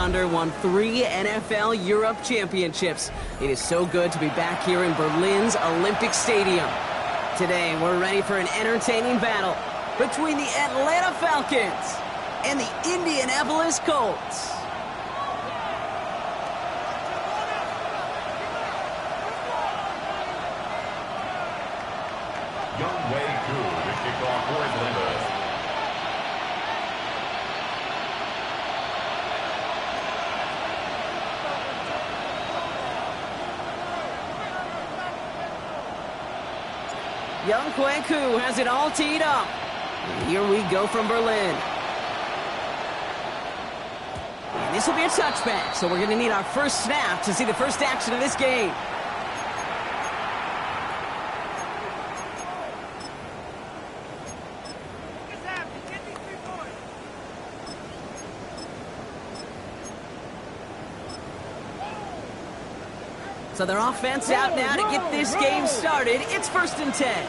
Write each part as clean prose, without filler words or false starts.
Thunder won 3 NFL Europe championships. It is so good to be back here in Berlin's Olympic Stadium. Today, we're ready for an entertaining battle between the Atlanta Falcons and the Indianapolis Colts. Young Kwaku has it all teed up. And here we go from Berlin. And this will be a touchback, so we're going to need our first snap to see the first action of this game. So their offense out now to get this game started. It's 1st and 10.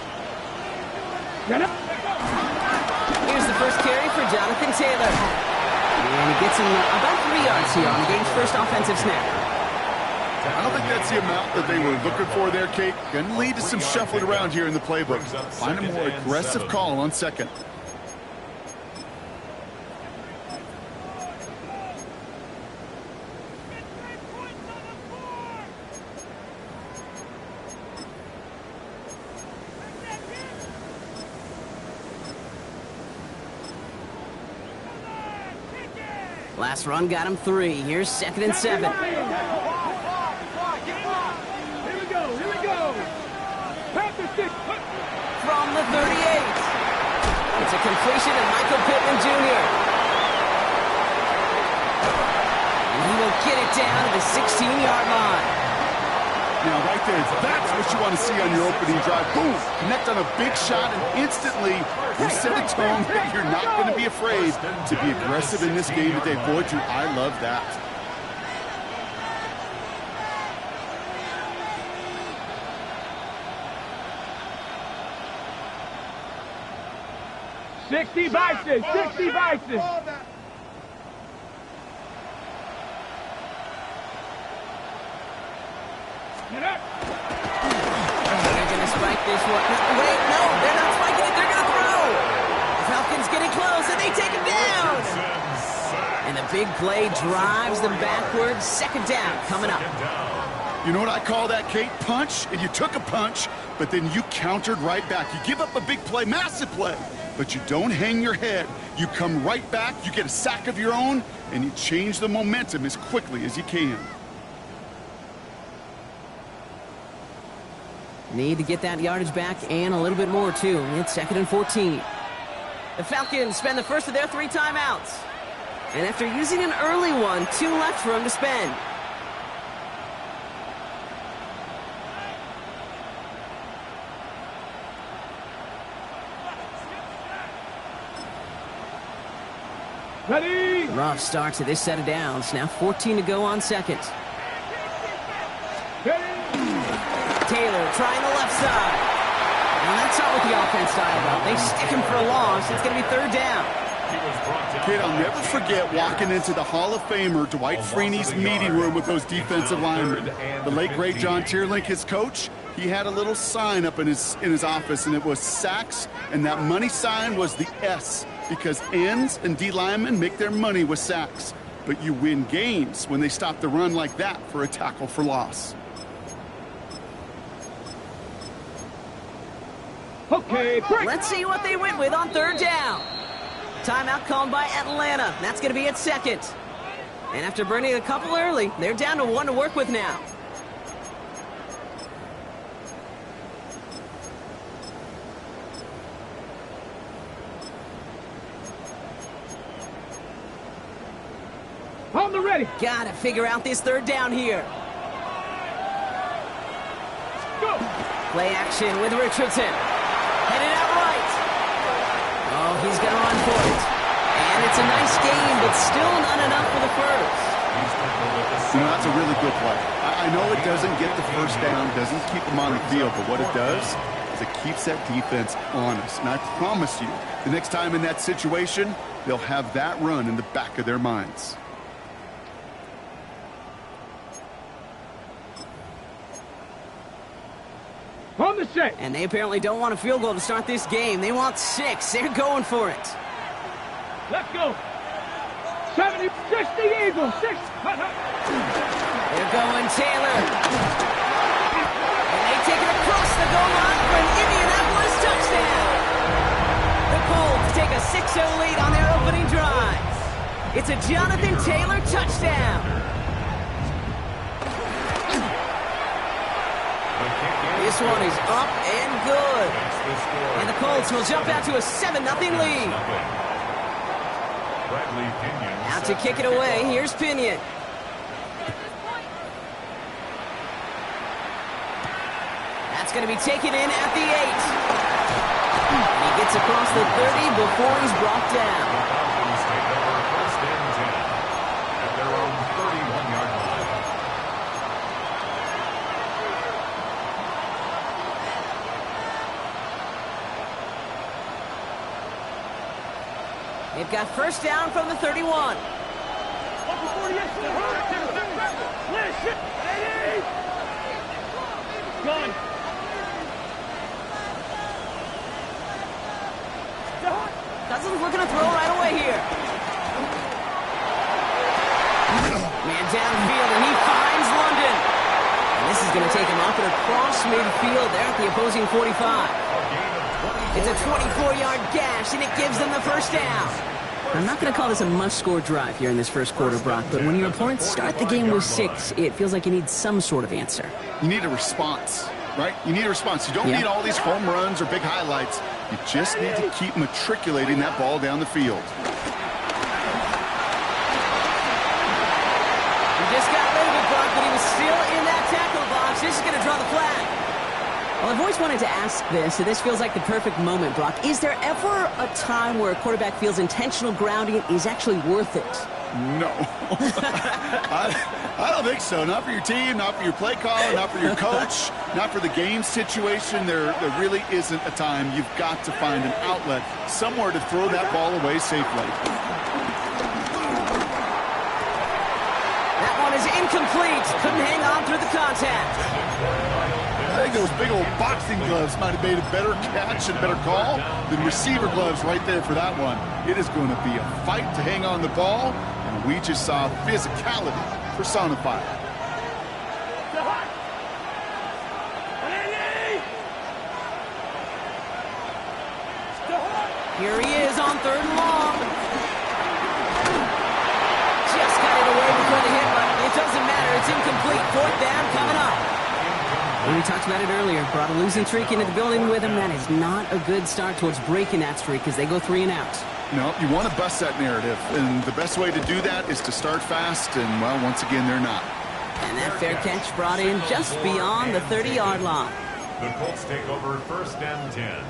Here's the first carry for Jonathan Taylor. And he gets him about 3 yards here on the game's first offensive snap. I don't think that's the amount that they were looking for there, Kate. Going to lead to some shuffling around here in the playbook. Find a more aggressive call on second. Last run got him 3. Here's 2nd and 7. Here we go. From the 38. It's a completion to Michael Pittman Jr. And he will get it down to the 16-yard line. Now, right there, that's what you want to see on your opening drive. Boom! Connect on a big shot, and instantly you set a tone that you're not going to be afraid to be aggressive in this game today. Boy, do I love that. Sixty vices. Get up. They're going to spike this one. Wait, no, they're not spiking it. They're going to throw. The Falcons getting close, and they take it down. And the big play drives them backwards. 2nd down coming up. You know what I call that, Kate? Punch, and you took a punch, but then you countered right back. You give up a big play, massive play, but you don't hang your head. You come right back, you get a sack of your own, and you change the momentum as quickly as you can. Need to get that yardage back and a little bit more, too. It's 2nd and 14. The Falcons spend the first of their 3 timeouts. And after using an early one, 2 left for them to spend. Ready. Rough start to this set of downs. Now 14 to go on 2nd. Taylor trying the left side. And that's not what the offense style about. They stick him for a loss. It's going to be 3rd down. Kid, I'll never forget walking into the Hall of Famer Dwight Freeney's meeting room with those defensive linemen. The late, great John Tierlink, his coach, he had a little sign up in his office, and it was sacks, and that money sign was the S, because ends and D linemen make their money with sacks. But you win games when they stop the run like that for a tackle for loss. Okay, break. Let's see what they went with on 3rd down. Timeout called by Atlanta. That's going to be at 2nd. And after burning a couple early, they're down to 1 to work with now. On the ready. Got to figure out this 3rd down here. Go. Play action with Richardson. Headed out right. Oh, he's going to run for it. And it's a nice game, but still not enough for the first. You know, that's a really good play. I know it doesn't get the first down, doesn't keep them on the field, but what it does is it keeps that defense honest. And I promise you, the next time in that situation, they'll have that run in the back of their minds. On the 6. And they apparently don't want a field goal to start this game. They want 6. They're going for it. Let's go. 70, 60 Eagles, 6. They're going Taylor. And they take it across the goal line for an Indianapolis touchdown. The Colts take a 6-0 lead on their opening drive. It's a Jonathan Taylor touchdown. This one is up and good. And the Colts will jump out to a 7-0 lead. Out to kick it away, here's Pinion. That's going to be taken in at the 8. And he gets across the 30 before he's brought down. They've got first down from the 31. Cousins looking to throw right away here. Man downfield, and he finds London. And this is going to take him up and across midfield there at the opposing 45. It's a 24-yard gash, and it gives them the first down. I'm not going to call this a must-score drive here in this first quarter, Brock, but when your opponents start the game with 6, it feels like you need some sort of answer. You need a response, right? You need a response. You don't need all these home runs or big highlights. You just need to keep matriculating that ball down the field. He just got rid of it, Brock, but he was still in that tackle box. This is going to draw the flag. Well, I've always wanted to ask this, so this feels like the perfect moment, Brock. Is there ever a time where a quarterback feels intentional grounding is actually worth it? No. I don't think so. Not for your team, not for your play caller, not for your coach, not for the game situation. There really isn't a time. You've got to find an outlet, somewhere to throw that ball away safely. That one is incomplete. Couldn't hang on through the contact. I think those big old boxing gloves might have made a better catch and better call than receiver gloves right there for that one. It is going to be a fight to hang on the ball, and we just saw physicality personified. Here he is on 3rd and long. Just got it away before the hit, but it doesn't matter. It's incomplete. 4th down coming up. We talked about it earlier. Brought a losing streak into the building with him. That is not a good start towards breaking that streak as they go 3 and out. No, you want to bust that narrative, and the best way to do that is to start fast, and, well, once again, they're not. And that fair catch brought in just beyond the 30-yard line. The Colts take over 1st and 10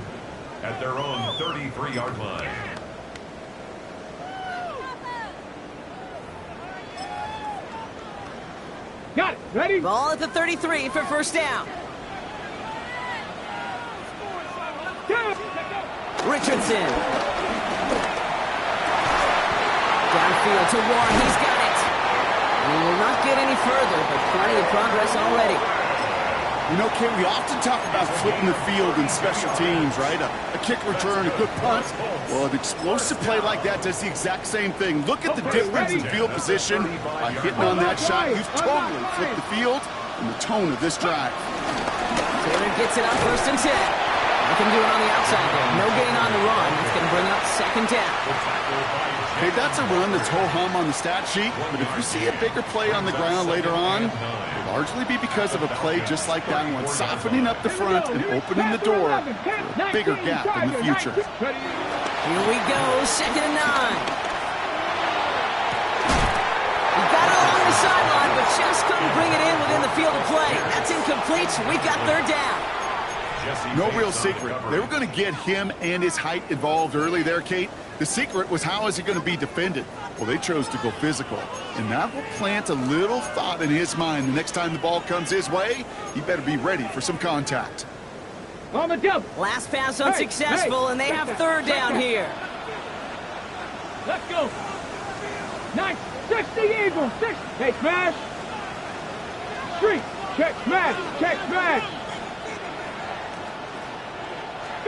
at their own 33-yard line. Got it. Ready? Ball at the 33 for first down. Richardson. Downfield to Warren. He's got it. And he will not get any further, but plenty of progress already. You know, Kate, we often talk about flipping the field in special teams, right? A kick return, a good punt. Well, an explosive play like that does the exact same thing. Look at the difference in field position. By hitting on that shot, you've totally flipped the field and the tone of this drive. Taylor gets it up 1st and 10. They can do it on the outside there. No gain on the run. That's going to bring up 2nd down. Hey, that's a run that's ho-hum on the stat sheet, but if you see a bigger play on the ground later on, it'll largely be because of a play just like that one, softening up the front and opening the door for a bigger gap in the future. Here we go, 2nd and 9. He got it along the sideline, but just couldn't bring it in within the field of play. That's incomplete. We've got 3rd down. No real secret. They were going to get him and his height involved early there, Kate. The secret was, how is he going to be defended? Well, they chose to go physical, and that will plant a little thought in his mind. The next time the ball comes his way, he better be ready for some contact. On the jump. Last pass unsuccessful, and they have 3rd down here. Let's go. 9, 60 Eagles. 6. Hey, smash. 3. Check, smash. Check, smash.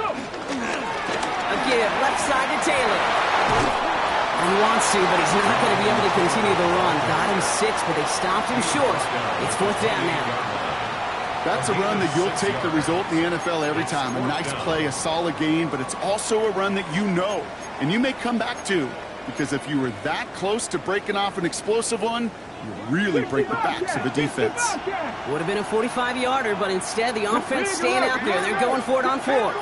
go. A give, left side to Taylor. He wants to, but he's not going to be able to continue the run. Got him 6, but they stopped him short. It's 4th down now. That's a run that you'll take the result in the NFL every time. A nice play, a solid gain, but it's also a run that you know, and you may come back to, because if you were that close to breaking off an explosive one, you really break the backs of the defense. Would have been a 45-yarder, but instead the offense staying out there. They're going for it on 4th.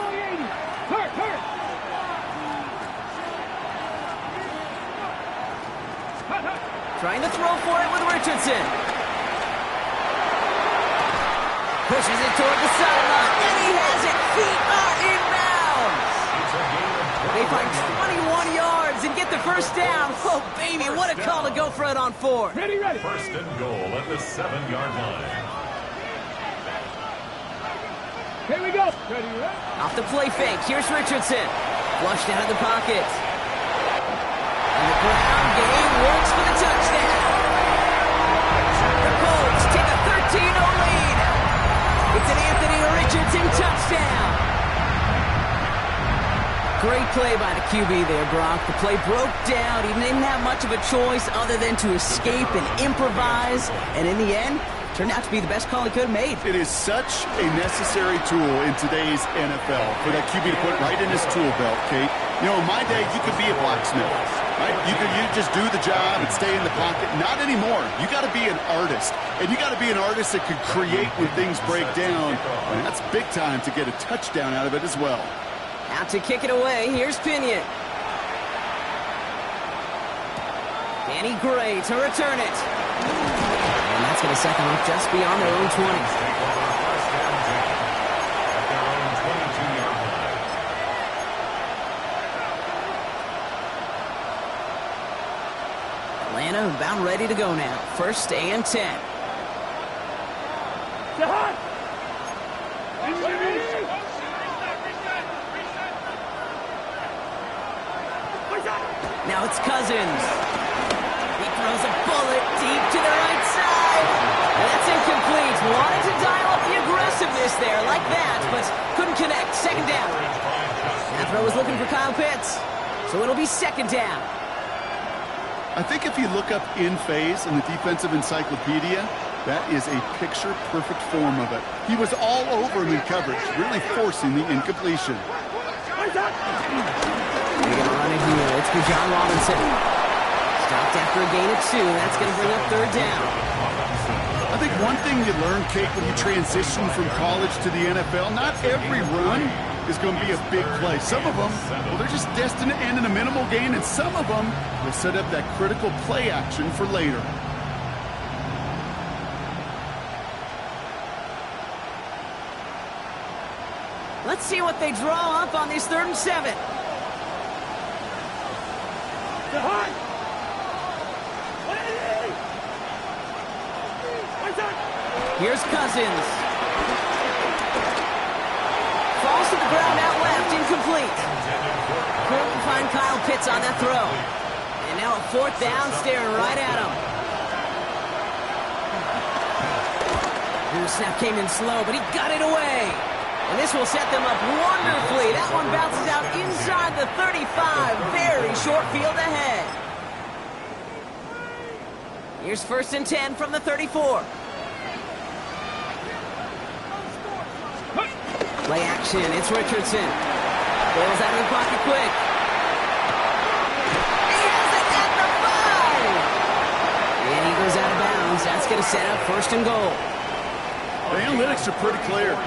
Trying to throw for it with Richardson. Pushes it toward the sideline, and he has it. Feet are inbounds. They find 21 yards and get the first down. Oh, baby, what a call to go for it on 4. Ready. 1st and goal at the 7-yard line. Here we go. Ready. Off the play fake, here's Richardson. Flushed out of the pocket. And the ground game works for the touchdown. The Colts take a 13-0 lead. It's an Anthony Richardson touchdown. Great play by the QB there, Brock. The play broke down. He didn't have much of a choice other than to escape and improvise. And in the end, turned out to be the best call he could have made. It is such a necessary tool in today's NFL for that QB to put right in his tool belt, Kate. You know, in my day, you could be a blacksmith, right? You just do the job and stay in the pocket. Not anymore. You got to be an artist. And you got to be an artist that could create when things break down. And that's big time to get a touchdown out of it as well. Out to kick it away, here's Pinion. Danny Gray to return it. And that's going to set them up just beyond their own 20. Atlanta about ready to go now. 1st and 10. Now it's Cousins. He throws a bullet deep to the right side. That's incomplete. Wanted to dial up the aggressiveness there like that, but couldn't connect. 2nd down. That throw was looking for Kyle Pitts, so it'll be 2nd down. I think if you look up in phase in the defensive encyclopedia, that is a picture-perfect form of it. He was all over him in coverage, really forcing the incompletion. They're going to run it here. It's for John Robinson. Stopped after a gain of 2. That's going to bring up 3rd down. I think one thing you learn, Kate, when you transition from college to the NFL, not every run is going to be a big play. Some of them, well, they're just destined to end in a minimal gain, and some of them will set up that critical play action for later. Let's see what they draw up on this 3rd and 7. Here's Cousins. Falls to the ground out left, incomplete. Couldn't find Kyle Pitts on that throw. And now a 4th down, staring right at him. The snap came in slow, but he got it away. And this will set them up wonderfully. That one bounces out inside the 35. Very short field ahead. Here's 1st and 10 from the 34. Play action. It's Richardson. Bails out of the pocket quick. He has it at the 5. And he goes out of bounds. That's going to set up 1st and goal. The analytics are pretty clear.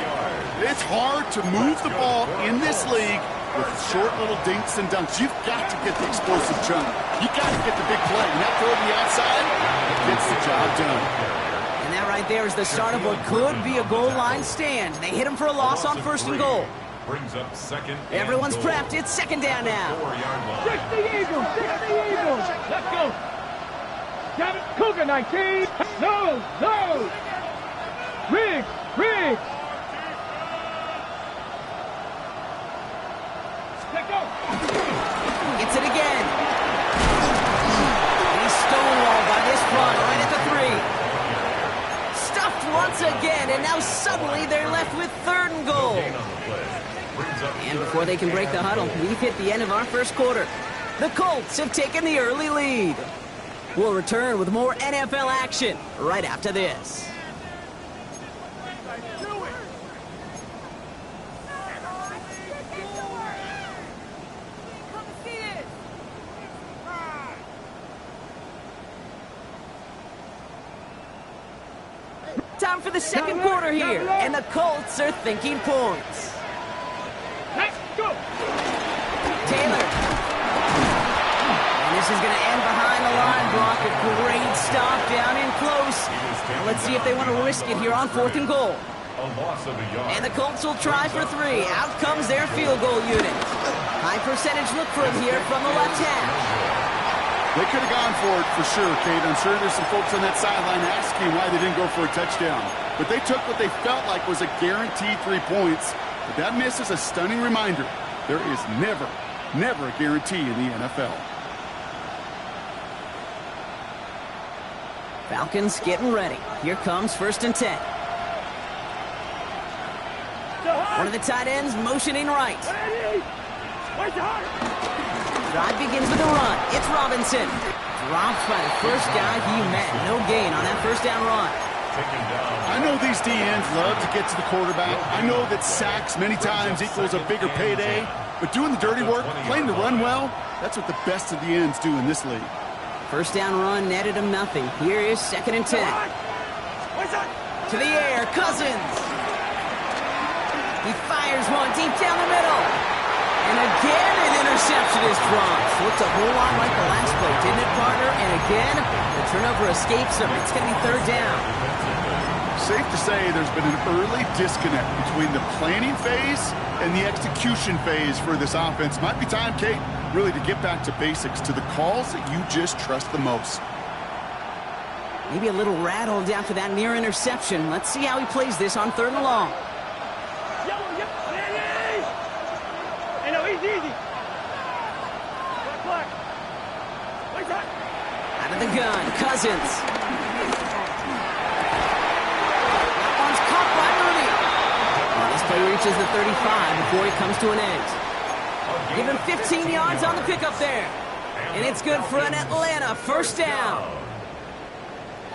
It's hard to move the ball in this league with short little dinks and dunks. You've got to get the explosive chunk. You've got to get the big play. And that throw to the outside gets the job done. And that right there is the start of what could be a goal line stand. They hit him for a loss on 1st and goal. Brings up 2nd. Everyone's prepped. It's 2nd down now. 4-yard line. 60 Eagles. 60 Eagles. Let's go. Got it. Cougar 19. No. Riggs. Let go. Gets it again. And he's stonewalled by this front right at the 3. Stuffed once again, and now suddenly they're left with 3rd and goal. Gain on the play. Brings And before they can break the huddle, we've hit the end of our first quarter. The Colts have taken the early lead. We'll return with more NFL action right after this. Time for the second quarter here, and the Colts are thinking points. Let's go. Taylor. And this is going to end behind the line, Brock. A great stop down in close. Now let's see if they want to risk it here on 4th and goal. A loss of a yard. And the Colts will try for 3. Out comes their field goal unit. High percentage look for him here from the left hash. They could have gone for it for sure, Kate. I'm sure there's some folks on that sideline asking why they didn't go for a touchdown. But they took what they felt like was a guaranteed 3 points. But that miss is a stunning reminder. There is never a guarantee in the NFL. Falcons getting ready. Here comes 1st and 10. One of the tight ends motioning right. Drive begins with a run. It's Robinson. Dropped by the first guy he met. No gain on that first down run. I know these DNs love to get to the quarterback. I know that sacks many times equals a bigger payday. But doing the dirty work, playing the run well, that's what the best of the ends do in this league. First down run netted him nothing. Here is 2nd and 10. To the air, Cousins. He fires one deep down the middle. And again, an interception is dropped. Looked a whole lot like the last play, didn't it, partner? And again, the turnover escapes him. It's going to be 3rd down. Safe to say there's been an early disconnect between the planning phase and the execution phase for this offense. Might be time, Kate, really to get back to basics, to the calls that you just trust the most. Maybe a little rattled after that near interception. Let's see how he plays this on 3rd and long. Easy. Out of the gun, Cousins. That one's caught by Mooney. Well, this play reaches the 35 before he comes to an end. Give him 15 yards on the pickup there. And it's good for an Atlanta 1st down.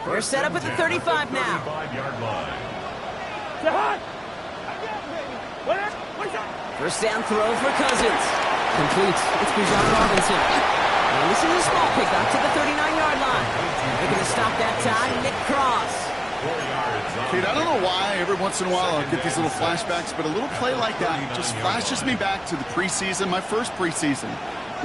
They're set up at the 35 now. 35-yard line. 1st down throw for Cousins. Complete. It's Bijan Robinson. And this is a small pickup to the 39-yard line. Looking to stop that time, Nick Cross. 4 yards. Kate, I don't know why every once in a while I'll get these little flashbacks, but a little play like that just flashes me back to the preseason, my first preseason.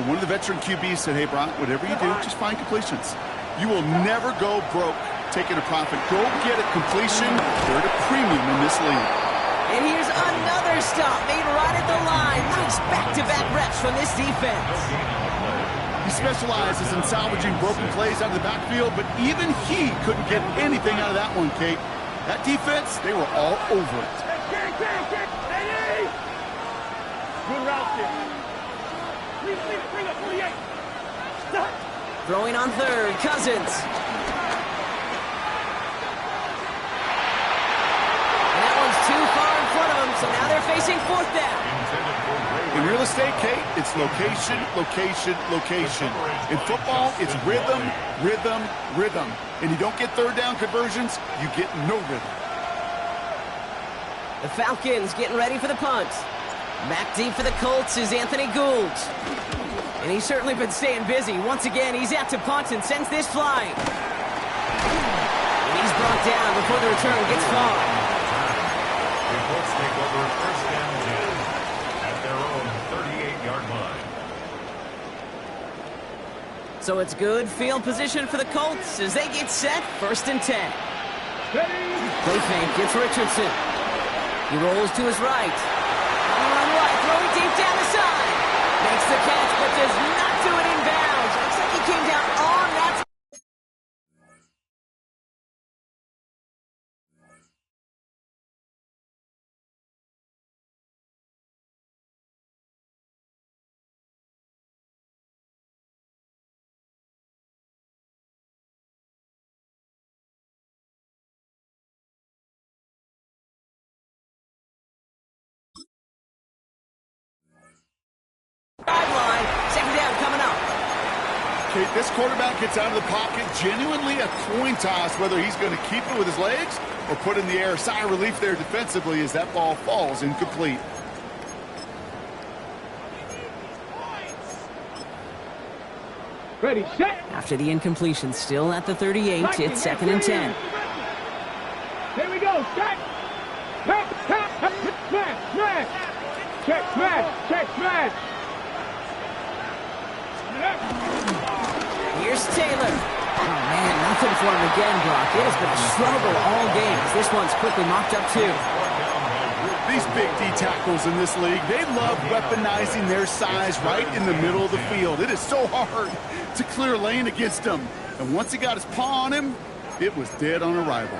When one of the veteran QBs said, hey, Brock, whatever you do, just find completions. You will never go broke taking a profit. Go get a completion. They're at a premium in this league. And here's another stop made right at the line. Nice back-to-back reps from this defense. He specializes in salvaging broken plays out of the backfield, but even he couldn't get anything out of that one, Kate. That defense, they were all over it. Good route there. Bring up 48. Stop. Throwing on 3rd, Cousins. Too far in front of them, so now they're facing 4th down. In real estate, Kate, it's location, location, location. In football, it's rhythm, rhythm, rhythm. And you don't get 3rd down conversions, you get no rhythm. The Falcons getting ready for the punt. Back deep for the Colts is Anthony Gould. And he's certainly been staying busy. Once again, he's out to punt and sends this flying. And he's brought down before the return gets far. The Colts take over 1st and 10 at their own 38-yard line. So it's good field position for the Colts as they get set 1st and 10. Play fake, it's Richardson. He rolls to his right. On right, throwing deep down the side. Makes the catch, but does not do it in bounds. Looks like he came down on that. Kate, this quarterback gets out of the pocket, genuinely a coin toss whether he's going to keep it with his legs or put in the air. Sigh of relief there defensively as that ball falls incomplete. Ready, set. After the incompletion, still at the 38, it's 2nd and 10. Here we go, set. Smash, smash. Check, smash, check, smash. Here's Taylor. Oh, man, nothing for him again, Brock. It has been a struggle all game. This one's quickly mopped up, too. These big D tackles in this league, they love weaponizing their size right in the middle of the field. It is so hard to clear lane against them. And once he got his paw on him, it was dead on arrival.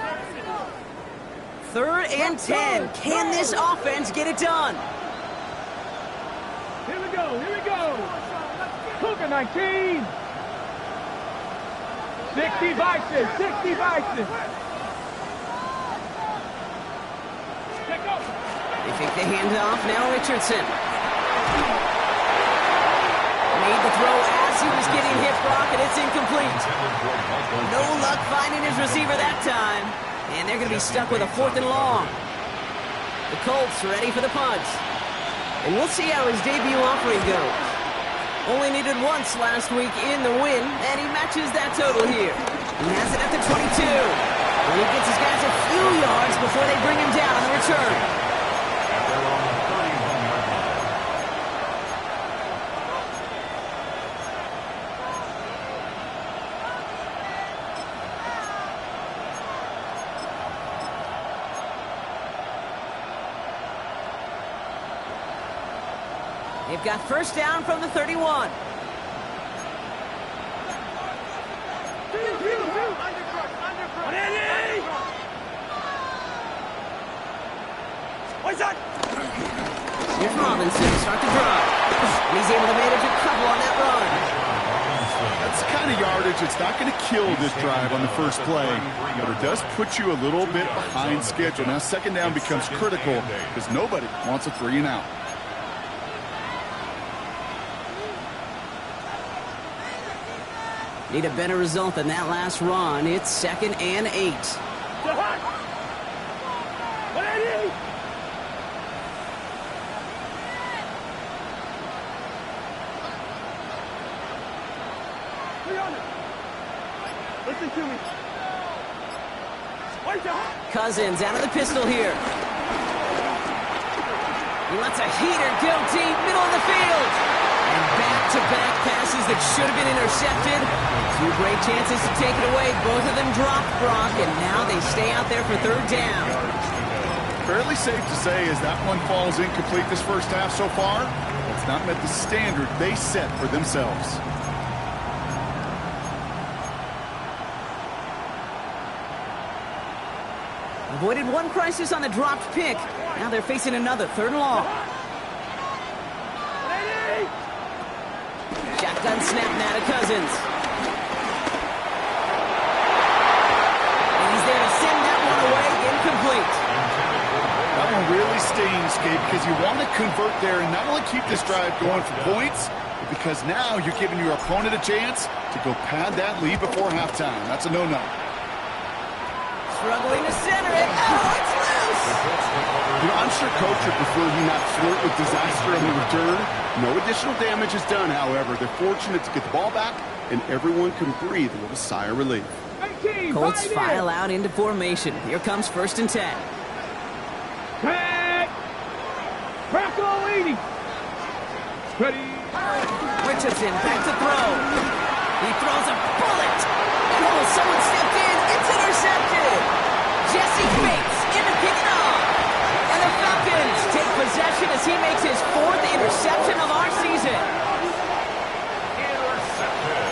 3rd and 10. Can this offense get it done? Here we go, here we go. Cougar 19. 60 Bison, 60 Bison. Check up. They think they hand off. Now Richardson. Made the throw as he was getting hit, Brock, and it's incomplete. No luck finding his receiver that time. And they're going to be stuck with a 4th and long. The Colts ready for the punt. And we'll see how his debut offering goes. Only needed once last week in the win, and he matches that total here. He has it at the 22. And he gets his guys a few yards before they bring him down on the return. They've got first down from the 31. Here's Robinson, start the drive. And he's able to manage a couple on that run. That's the kind of yardage it's not going to kill this drive on the first play, but it does put you a little bit behind schedule. Now 2nd down becomes critical because nobody wants a 3 and out. Need a better result than that last run. It's 2nd and 8. Listen to me. Cousins out of the pistol here. He lets a heater go deep, middle of the field. And back-to-back passes that should have been intercepted. 2 great chances to take it away. Both of them dropped, Brock, and now they stay out there for 3rd down. Fairly safe to say as that one falls incomplete this first half so far, it's not met the standard they set for themselves. Avoided one crisis on the dropped pick. Now they're facing another 3rd and long. Shotgun snap now to Cousins. And he's there to send that one away, incomplete. That one really stings, Gabe, because you want to convert there and not only keep this drive going for points, but because now you're giving your opponent a chance to go pad that lead before halftime. That's a no-no. Struggling to center it. Oh, it's loose! You know, I'm sure Coach would prefer he not flirt with disaster on the return. No additional damage is done, however. They're fortunate to get the ball back, and everyone can breathe a little sigh of relief. Colts file out into formation. Here comes 1st and 10. Tag! Crackle leading! Ready! Richardson back to throw. He throws a bullet. Oh, someone stepped in. It's intercepted. Jesse Bates in to pick it off. And the Falcons take possession as he makes his 4th interception of our season. Intercepted.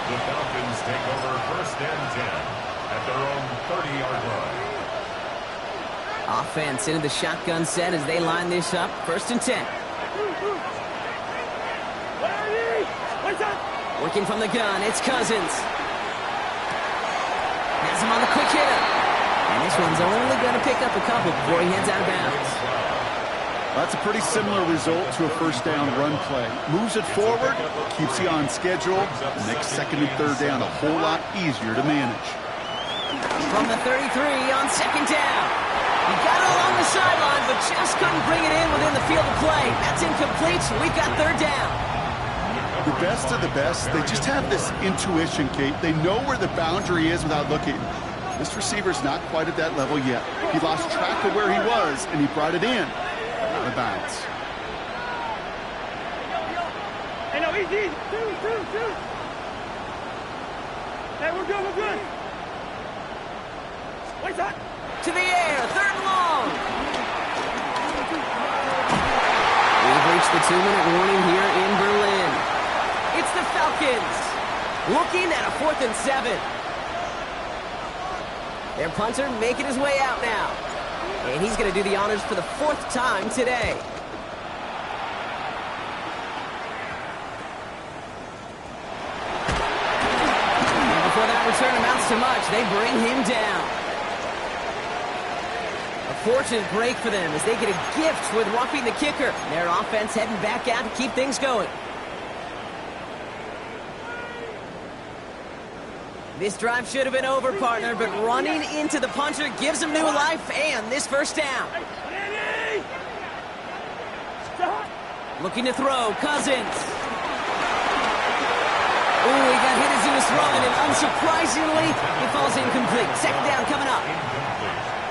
The Falcons take over 1st and 10 at their own 30-yard line. Offense into the shotgun set as they line this up. 1st and 10. Working from the gun, it's Cousins. Has him on the quick hitter. And this one's only going to pick up a couple before he heads out of bounds. That's a pretty similar result to a first down run play. Moves it forward, keeps you on schedule, makes second and third down a whole lot easier to manage. From the 33 on second down. He got it along the sideline, but just couldn't bring it in within the field of play. That's incomplete, so we've got third down. The best of the best, they just have this intuition, Kate. They know where the boundary is without looking. This receiver's not quite at that level yet. He lost track of where he was, and he brought it in. Out of bounds. Hey, no, easy. Two. Hey, we're good. Wait, that. To the air, third and long. We've reached the 2-minute warning here in Berlin. It's the Falcons looking at a 4th and 7. Their punter making his way out now. And he's going to do the honors for the 4th time today. And before that return amounts to much, they bring him down. A fortunate break for them as they get a gift with roughing the kicker. Their offense heading back out to keep things going. This drive should have been over, partner, but running into the punter gives him new life and this first down. Looking to throw, Cousins. Ooh, he got hit as he was throwing, and unsurprisingly, he falls incomplete. Second down coming up.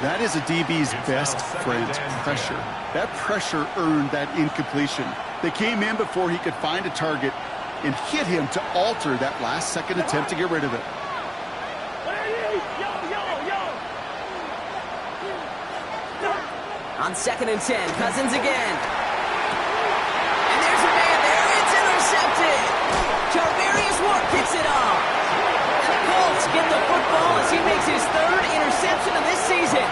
That is a DB's best friend, pressure. That pressure earned that incompletion. They came in before he could find a target and hit him to alter that last-second attempt to get rid of it. On 2nd and 10, Cousins again. And there's a man there. It's intercepted. Charvarius Ward picks it off. And the Colts get the football as he makes his 3rd interception of this season.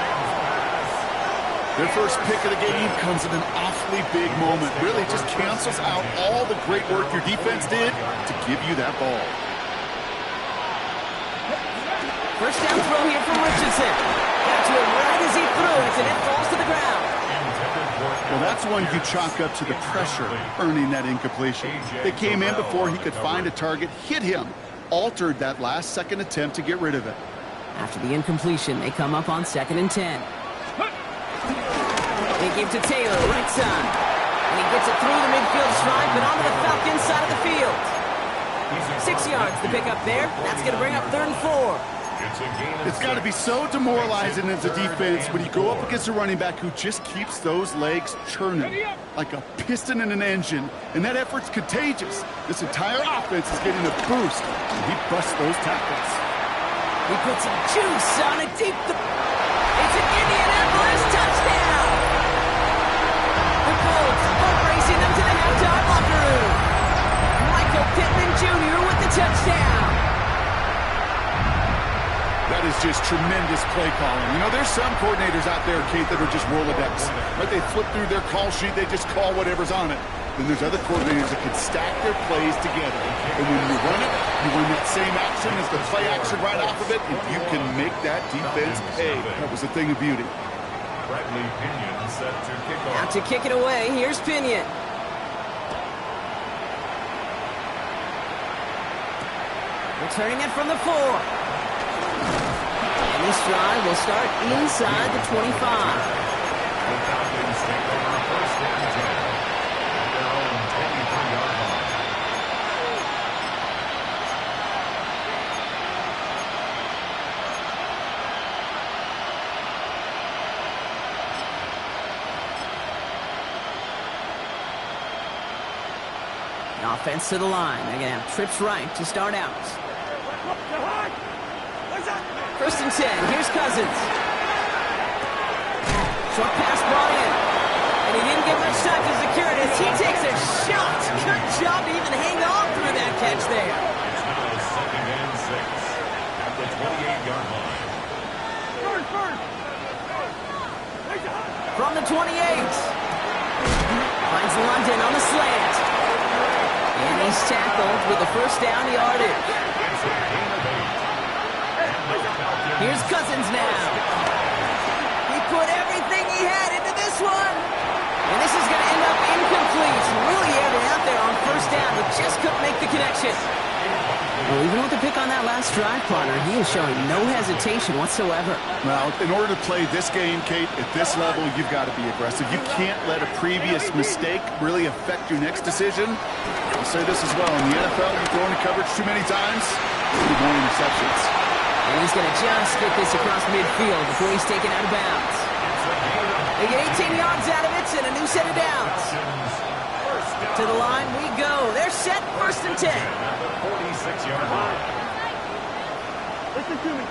Their first pick of the game comes at an awfully big moment. Really just cancels out all the great work your defense did to give you that ball. First down throw here from Richardson. Got to it right as he threw it, and it falls to the ground. Well, that's one you chalk up to the pressure earning that incompletion. They came in before he could find a target, hit him, altered that last-second attempt to get rid of it. After the incompletion, they come up on 2nd and 10. They give to Taylor, right side. And he gets it through the midfield stripe and onto the Falcons side of the field. 6 yards to pick up there. That's going to bring up 3rd and 4. It's got to be so demoralizing as a defense when you go up against a running back who just keeps those legs churning like a piston in an engine, and that effort's contagious. This entire offense is getting a boost, and he busts those tackles. He puts some juice on it deep. It's an Indianapolis touchdown! The Colts are racing them to the halftime locker room. Michael Pittman Jr. with the touchdown. That is just tremendous play calling. You know, there's some coordinators out there, Kate, that are just Rolodex. Right? They flip through their call sheet, they just call whatever's on it. Then there's other coordinators that can stack their plays together. And when you run it, you run that same action as the play action right off of it, and you can make that defense pay. That was a thing of beauty. Bradley Pinion set to kick off. Out to kick it away, here's Pinion. Returning it from the 4. And this drive will start inside the 25. The Falcons take over 1st and 10 at their own 23-yard line. The offense to the line. They're going to have trips right to start out. 1st and 10. Here's Cousins. Short pass brought in. And he didn't get much time to secure it as he takes a shot. Good job to even hang on through that catch there. It's now 2nd and 6 at the 28-yard line. From the 28. Finds London on the slant. And he's tackled with the first down yardage. Here's Cousins now. He put everything he had into this one. And this is first down, but just couldn't make the connection. Well, even with the pick on that last drive, partner, he is showing no hesitation whatsoever. Well, in order to play this game, Kate, at this level, you've got to be aggressive. You can't let a previous mistake really affect your next decision. I'll say this as well. In the NFL, you've thrown in coverage too many times, you're more interceptions. And he's going to just get this across midfield before he's taken out of bounds. They get 18 yards out of it and a new set of downs. To the line we go. They're set, 1st and 10. 46-yard line. Listen to me.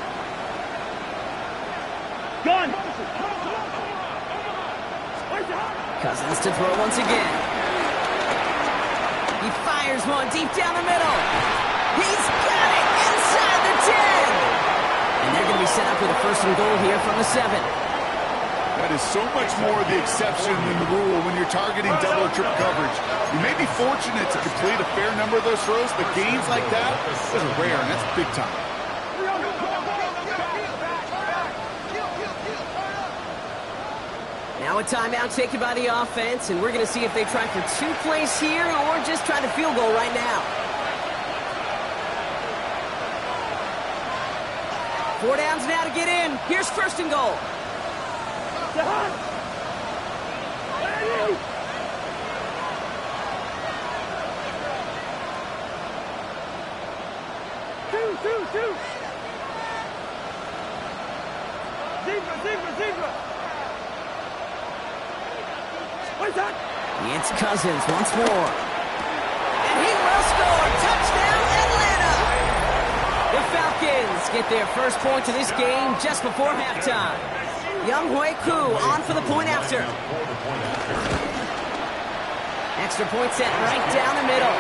Gun. Cousins to throw once again. He fires one deep down the middle. He's got it inside the 10. And they're going to be set up with a 1st and goal here from the 7. That is so much more the exception than the rule when you're targeting double or triple coverage. You may be fortunate to complete a fair number of those throws, but gains like that, those are rare, and that's big time. Now a timeout taken by the offense, and we're going to see if they try for 2 plays here or just try the field goal right now. 4 downs now to get in. Here's 1st and goal. Two. Zebra. What's that? It's Cousins once more. And he will score. Touchdown, Atlanta! The Falcons get their first point of this game just before halftime. Younghoe Koo on for the point after. Extra point set right down the middle.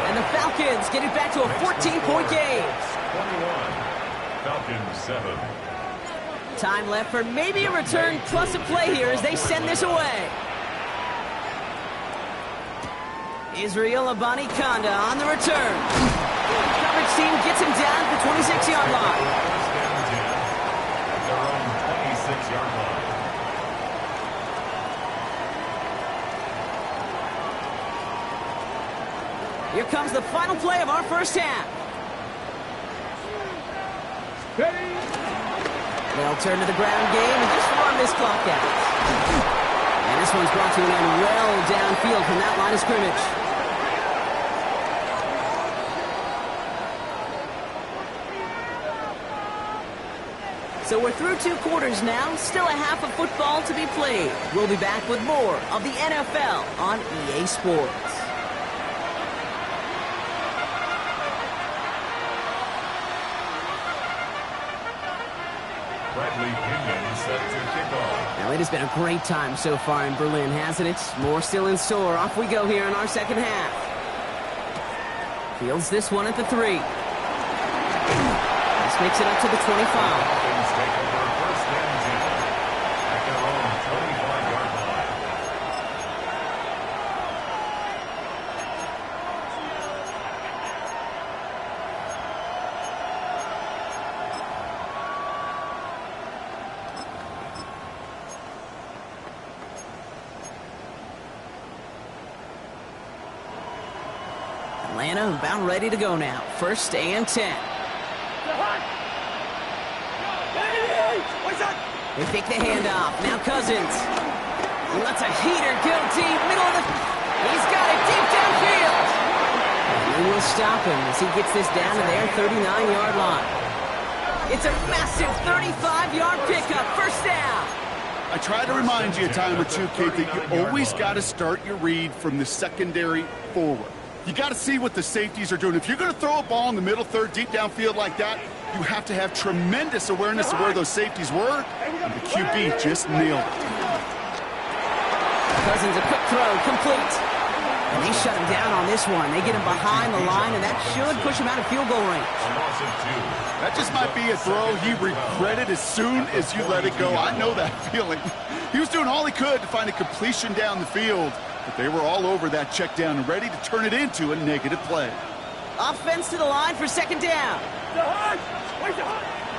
And the Falcons get it back to a 14-point game. 21. Falcons 7. Time left for maybe a return plus a play here as they send this away. Israel Abanikanda on the return. Coverage team gets him down at the 26-yard line. First down 10 at their own 26-yard line. Here comes the final play of our first half. Ready? They'll turn to the ground game and just run this clock out. And this one's brought to an end well downfield from that line of scrimmage. So we're through 2 quarters now, still a half of football to be played. We'll be back with more of the NFL on EA Sports. Bradley Pinion set to kick off. Now, it has been a great time so far in Berlin, hasn't it? More still in store. Off we go here in our second half. Fields this one at the 3. This makes it up to the 25. Falcons take over first down 10 at their own 25-yard line. Atlanta about ready to go now. 1st and 10. They fake the handoff. Now Cousins. He lets a heater go deep. Middle of the... He's got it deep downfield. And they will stop him as he gets this down to their 39-yard line. It's a massive 35-yard pickup. First down. I try to remind you a time or two, Kate, that you always got to start your read from the secondary forward. You got to see what the safeties are doing. If you're going to throw a ball in the middle third, deep downfield like that, you have to have tremendous awareness of where those safeties were, and the QB just nailed it. Cousins, a quick throw, complete. And they shut him down on this one. They get him behind the line, and that should push him out of field goal range. A loss of 2. That just might be a throw he regretted as soon as you let it go. I know that feeling. He was doing all he could to find a completion down the field, but they were all over that check down and ready to turn it into a negative play. Offense to the line for second down.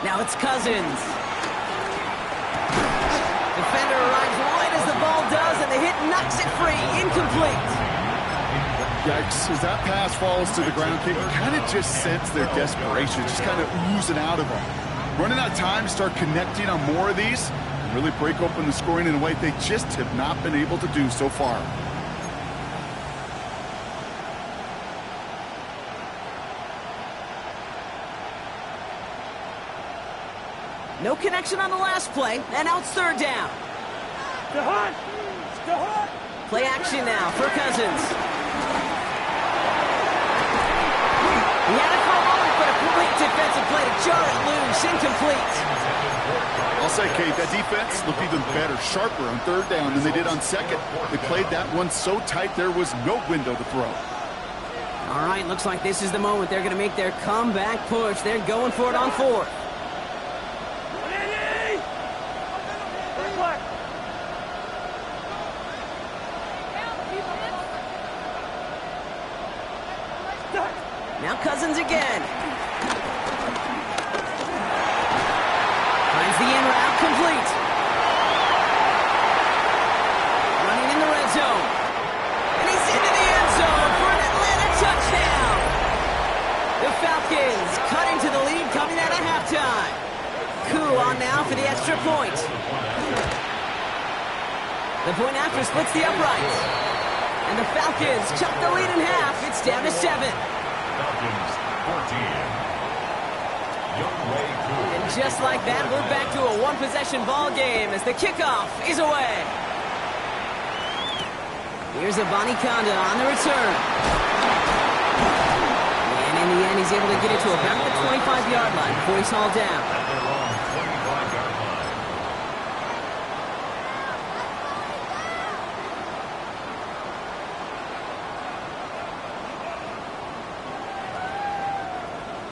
Now it's Cousins. Defender arrives right as the ball does, and the hit knocks it free. Incomplete. Yikes, as that pass falls to the ground, you kind of just sense their desperation, just kind of oozing out of them. Running out of time to start connecting on more of these and really break open the scoring in a way they just have not been able to do so far. No connection on the last play, and now it's third down. Still hot. Still hot. Play action now for Cousins. He had it for a moment, but a great defensive play to jar it loose. Incomplete. I'll say, Kate, that defense looked even better, sharper on third down than they did on second. They played that one so tight there was no window to throw. All right, looks like this is the moment they're going to make their comeback push. They're going for it on fourth. Now Cousins again. Finds the in route complete. Running in the red zone. And he's into the end zone for an Atlanta touchdown. The Falcons cut into the lead coming out of halftime. Coup on now for the extra point. The point after splits the uprights. And the Falcons chop the lead in half. It's down to 7. Falcons 14. And just like that, we're back to a one-possession ball game as the kickoff is away. Here's a Conda on the return. And in the end, he's able to get it to about the 25-yard line before he's hauled down. At their own 25-yard line.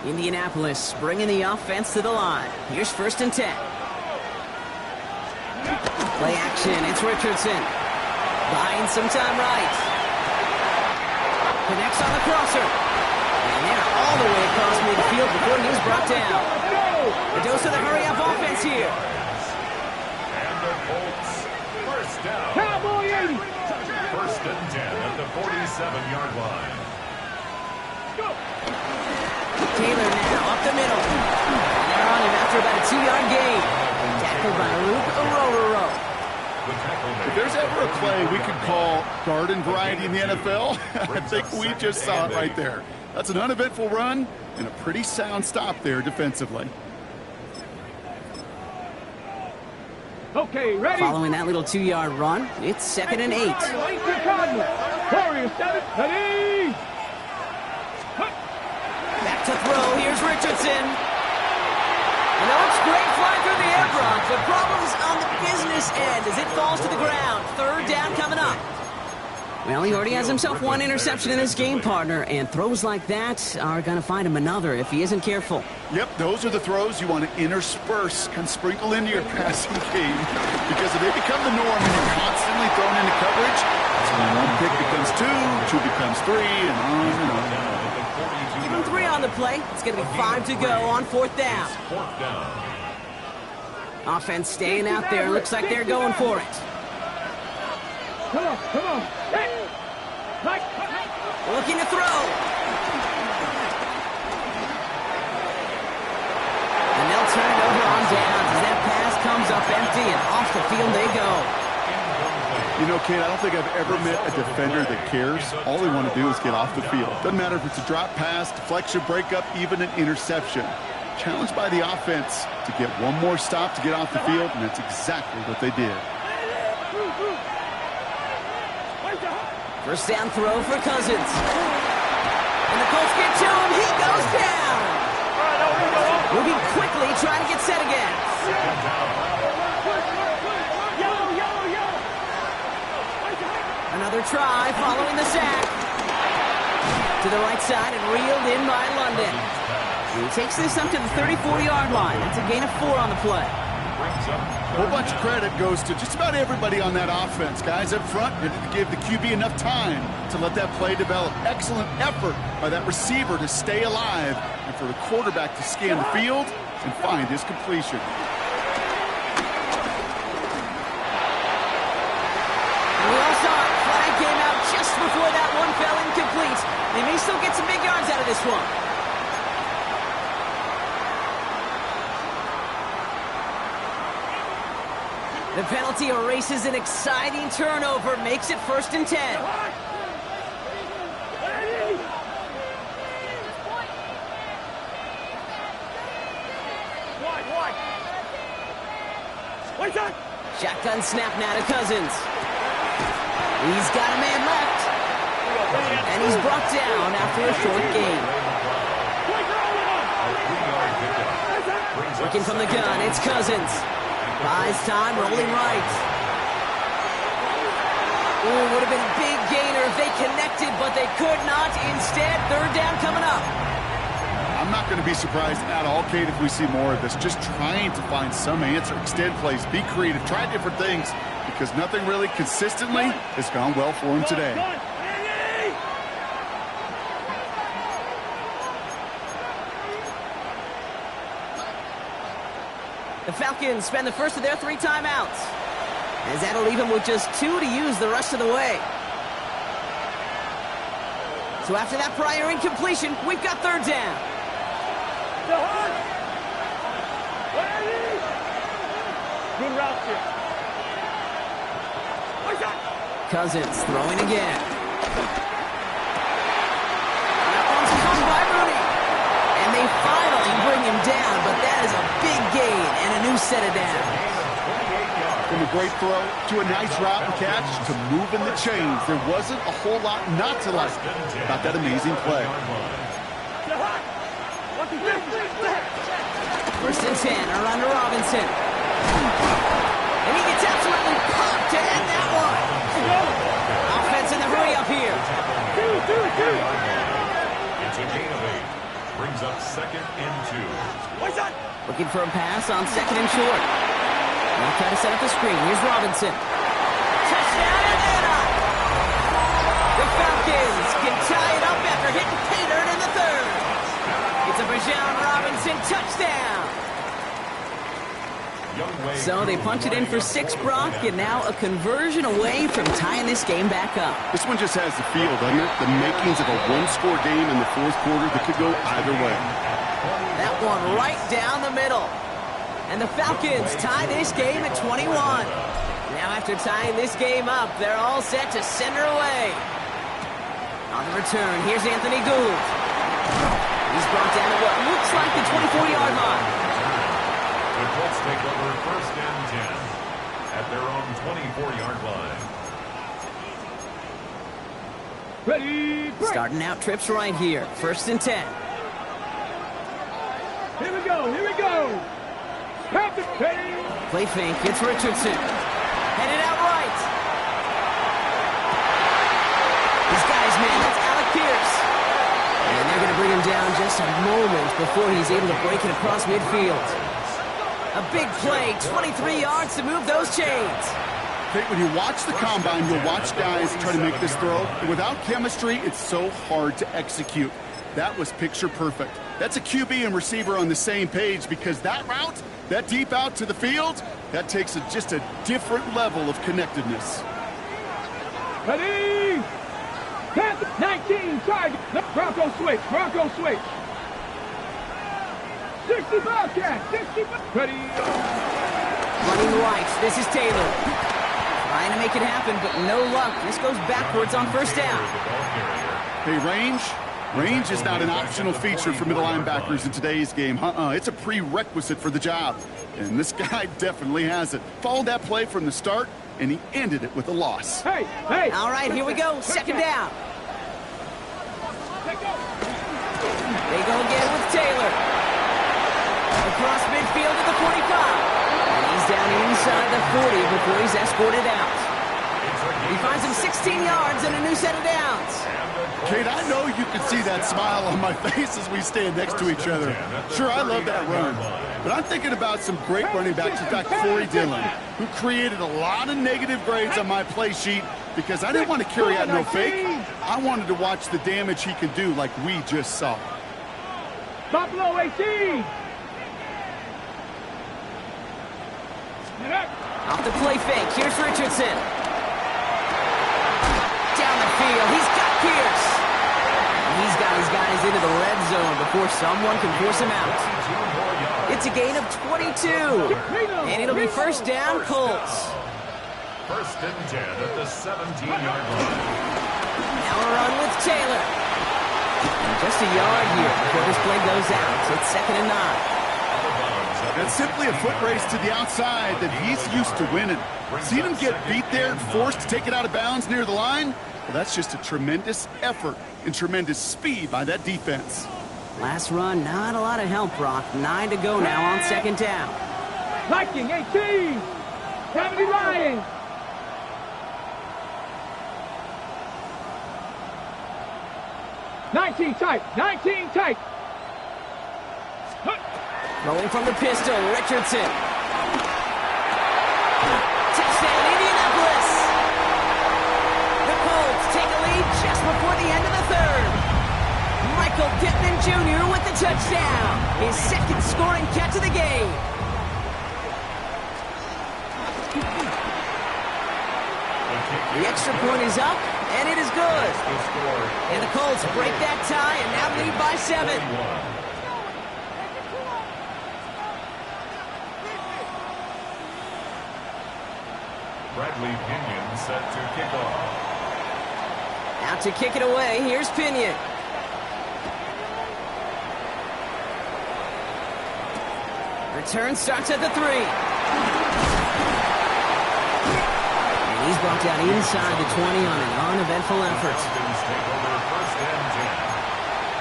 Indianapolis bringing the offense to the line. Here's 1st and 10. Play action. It's Richardson. Buying some time right. Connects on the crosser. And they're all the way across midfield before he was brought down. A dose of the hurry-up offense here. And the Colts, first down. Cowboy 80. 1st and 10 at the 47-yard line. Taylor now up the middle. They're on him after about a 2-yard gain. Tackled by Luke Orororo. If there's ever a play we could call garden variety in the NFL, I think we just saw it right there. That's an uneventful run and a pretty sound stop there defensively. Okay, ready? Following that little 2-yard run, it's 2nd and 8. Warriors 7, ready? Back to throw. Here's Richardson. And that looks great flying through the air, Brock, but problems on the business end as it falls to the ground. 3rd down coming up. Well, he already has himself one interception in his game, partner, and throws like that are going to find him another if he isn't careful. Yep, those are the throws you want to intersperse, kind of sprinkle into your passing game, because if they become the norm and you're constantly thrown into coverage, that's when one pick becomes 2 becomes 3, and on and on. Give him 3 on the play. It's going to be 5 to go on 4th down. 4th down. Offense staying out there. Looks like they're going for it. Come on, come on. Hey. Looking to throw. And they'll turn it over on downs as that pass comes up empty and off the field they go. You know, Kate, I don't think I've ever met a defender that cares. All they want to do is get off the field. Doesn't matter if it's a drop pass, deflection, breakup, even an interception. Challenged by the offense to get one more stop to get off the field, and that's exactly what they did. 1st down throw for Cousins. And the Colts get to him. He goes down. Moving quickly, trying to get set again. Another try following the sack. To the right side and reeled in by London. He takes this up to the 34-yard line. That's a gain of 4 on the play. A whole bunch of credit goes to just about everybody on that offense. Guys up front, you have to give the QB enough time to let that play develop. Excellent effort by that receiver to stay alive and for the quarterback to scan the field and find his completion. And we all saw it. Flag came out just before that one fell incomplete. They may still get some big yards out of this one. The penalty erases an exciting turnover, makes it 1st and 10. Shotgun snap now to Cousins. He's got a man left. And he's brought down after a short gain. Working from the gun, it's Cousins. Buys time, rolling right. Ooh, would have been a big gainer if they connected, but they could not. Instead, 3rd down coming up. I'm not going to be surprised at all, Kate, if we see more of this. Just trying to find some answer. Extend plays, be creative, try different things, because nothing really consistently has gone well for him today. The Falcons spend the first of their 3 timeouts, as that'll leave them with just 2 to use the rest of the way. So after that prior incompletion, we've got 3rd down. Good route here. Cousins throwing again. That one's caught by Rooney. And they finally bring him down, but that is a big gain and a new set of downs. From a great throw to a nice route and catch to moving the chains. There wasn't a whole lot not to like about that amazing play. 1st and 10 around to Robinson. And he gets absolutely popped to end that one. Offense in the hurry up here. It's a gain of 8. Brings up 2nd and 2. Looking for a pass on 2nd and short. Now try to set up the screen. Here's Robinson. Touchdown Atlanta! The Falcons can tie it up after hitting Tater in the 3rd. It's a Bijan Robinson touchdown. So they punch it in for 6, Brock, and now a conversion away from tying this game back up. This one just has the feel, doesn't it? The makings of a one-score game in the 4th quarter that could go either way. That one right down the middle. And the Falcons tie this game at 21. Now after tying this game up, they're all set to send her away. On the return, here's Anthony Gould. He's brought down at what looks like the 24-yard line. The Colts take over 1st and 10 at their own 24-yard line. Ready, break. Starting out trips right here. 1st and 10. Here we go, here we go. Have the pain. Play fake, it's Richardson. Headed out right. This guy's man, that's Alec Pierce. And they're going to bring him down just a moment before he's able to break it across midfield. A big play, 23 yards to move those chains. Kate, when you watch the combine, you'll watch guys try to make this throw. And without chemistry, it's so hard to execute. That was picture perfect. That's a QB and receiver on the same page, because that route, that deep out to the field, that takes just a different level of connectedness. Ready. 19, target. Bronco switch, Bronco switch. 65, cat, 65. Ready. Running right, this is Taylor. Trying to make it happen, but no luck. This goes backwards on 1st down. Hey, range is not an optional feature for middle linebackers in today's game. It's a prerequisite for the job. And this guy definitely has it. Followed that play from the start, and he ended it with a loss. Hey, hey. All right, here we go. 2nd down. They go again with Taylor. Across midfield to the 45. And he's down inside the 40 before he's escorted out. He finds him 16 yards and a new set of downs. Kate, I know you can see that smile on my face as we stand next to each other. Sure, I love that run. But I'm thinking about some great running backs. In fact, Corey Dillon, who created a lot of negative grades on my play sheet because I didn't want to carry out no fake. I wanted to watch the damage he could do like we just saw. Buffalo 18. Off the play fake, here's Richardson. Down the field, he's Pierce. He's got his guys into the red zone before someone can force him out. It's a gain of 22. And it'll be first down, Colts. First and 10 at the 17-yard line. Now a run with Taylor. And just a yard here before this play goes out. So it's 2nd and 9. That's simply a foot race to the outside that he's used to winning. Seen him get beat there and forced to take it out of bounds near the line? Well, that's just a tremendous effort and tremendous speed by that defense. Last run, not a lot of help, Brock. 9 to go now on 2nd down. Viking 18. 70 Lions. Nineteen tight. Rolling from the pistol, Richardson. Touchdown, Indianapolis. The Colts take a lead just before the end of the 3rd. Michael Pittman Jr. with the touchdown. His 2nd scoring catch of the game. The extra point is up, and it is good. And the Colts break that tie and now lead by 7. Bradley Pinion set to kick off. Out to kick it away, here's Pinion. Return starts at the 3. And he's brought down inside the 20 on an uneventful effort. Falcons take over first and 10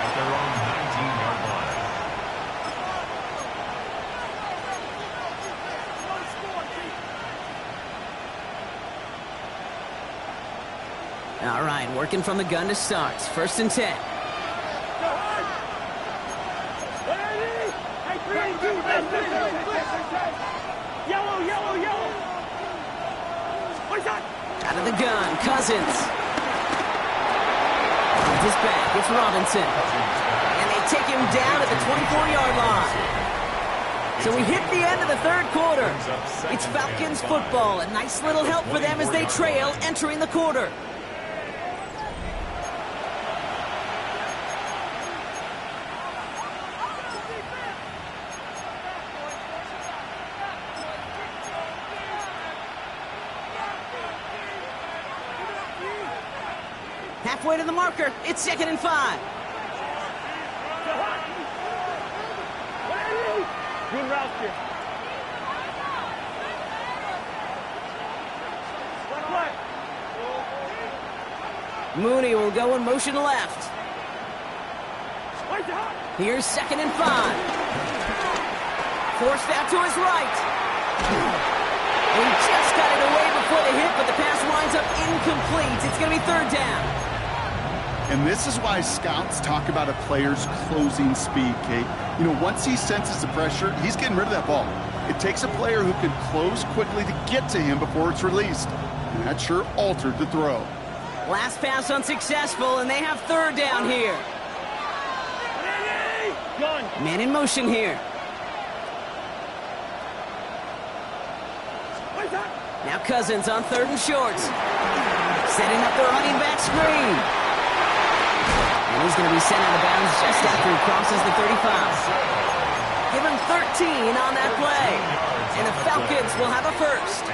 at their own 19-yard line. All right, working from the gun to start. 1st and 10. Yellow. Out of the gun, Cousins. With his back, it's Robinson. And they take him down at the 24-yard line. So we hit the end of the 3rd quarter. It's Falcons football. A nice little help for them as they trail entering the quarter. Halfway to the marker, it's 2nd and 5. Good route here. Mooney will go in motion left. Here's 2nd and 5. Forced out to his right. He just got it away before the hit, but the pass winds up incomplete. It's going to be 3rd down. And this is why scouts talk about a player's closing speed, Kate. You know, once he senses the pressure, he's getting rid of that ball. It takes a player who can close quickly to get to him before it's released. And that sure altered the throw. Last pass unsuccessful, and they have 3rd down here. Man in motion here. Now Cousins on 3rd and short. Setting up the running back screen. And he's going to be sent out of bounds just after he crosses the 35. Give him 13 on that play. And the Falcons will have a 1st.